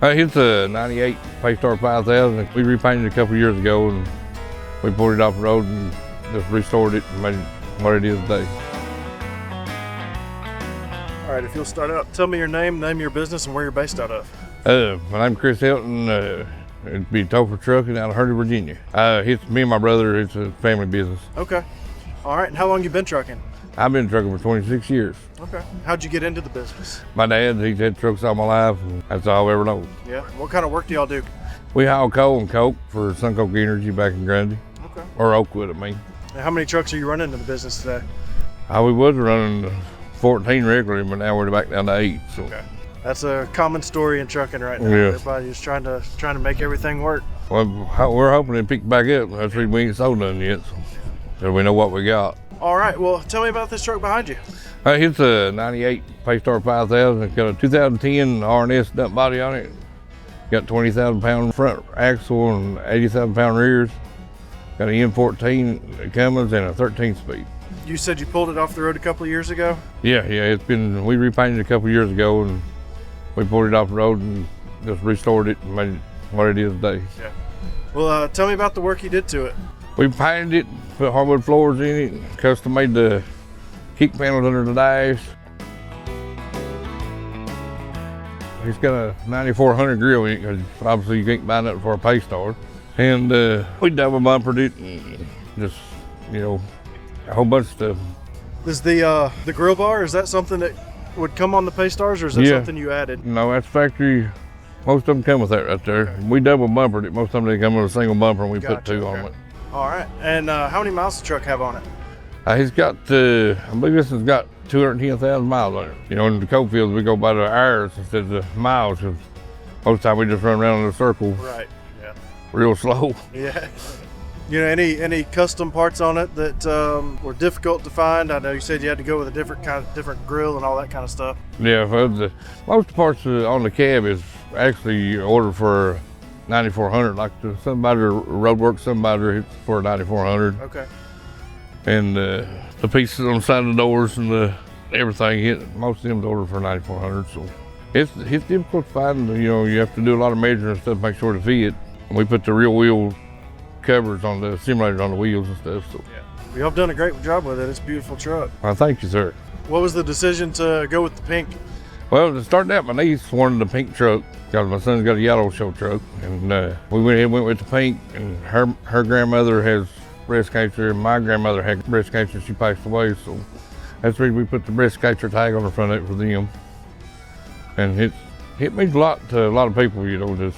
It's a 98 PayStar 5000. We repainted it a couple years ago and we pulled it off the road and just restored it and made it what it is today. All right, if you'll start out, tell me your name your business, and where you're based out of. My name's Chris Helton. It'd be Topher Trucking out of Hurley, Virginia. It's me and my brother. It's a family business. Okay. All right, and how long you been trucking? I've been trucking for 26 years. Okay. How'd you get into the business? My dad, he's had trucks all my life, and that's all I ever known. Yeah. What kind of work do y'all do? We haul coal and coke for Suncoke Energy back in Grundy. Okay. Or Oakwood, I mean. And how many trucks are you running in the business today? We was running 14 regularly, but now we're back down to 8. So. Okay. That's a common story in trucking right now. Yeah. Everybody's trying to make everything work. Well, we're hoping to pick back up. That's the reason we ain't sold none yet, so we know what we got. All right, well, tell me about this truck behind you. It's a 98 PayStar 5000. It's got a 2010 R&S dump body on it. Got 20,000 pound front axle and 80,000 pound rears. Got an N14 Cummins and a 13 speed. You said you pulled it off the road a couple of years ago? Yeah, we repainted it a couple of years ago and we pulled it off the road and just restored it and made it what it is today. Yeah. Well, tell me about the work you did to it. We painted it, put hardwood floors in it, custom made the kick panels under the dash. It's got a 9400 grill in it because obviously you can't buy nothing for a PayStar. And we double bumpered it and just, a whole bunch of stuff. Is the grill bar, is that something that would come on the PayStars, or is that something you added? No, that's factory. Most of them come with that right there. Okay. We double bumpered it. Most of them they come with a single bumper and we put two on it. All right, and how many miles does the truck have on it? He's got, I believe this has got 210,000 miles on it. In the coalfields we go by the hours instead of the miles, because most of the time we just run around in a circle. Right, yeah. Real slow. Yeah. Any custom parts on it that were difficult to find? I know you said you had to go with a different grill and all that kind of stuff. Yeah, most parts on the cab is actually ordered for 9400. Like somebody roadwork, somebody it's for 9400. Okay. And the pieces on the side of the doors and everything, most of them's ordered for 9400. So it's difficult to find. You have to do a lot of measuring and stuff to make sure to fit. And we put the real wheel covers on the simulators on the wheels and stuff. So yeah, y'all have done a great job with it. It's a beautiful truck. Well, thank you, sir. What was the decision to go with the pink? Well, to start out, my niece wanted the pink truck because my son's got a yellow show truck, and we went with the pink. And her grandmother has breast cancer, and my grandmother had breast cancer. She passed away, so that's the reason we put the breast cancer tag on the front of it for them. And it means a lot to a lot of people, just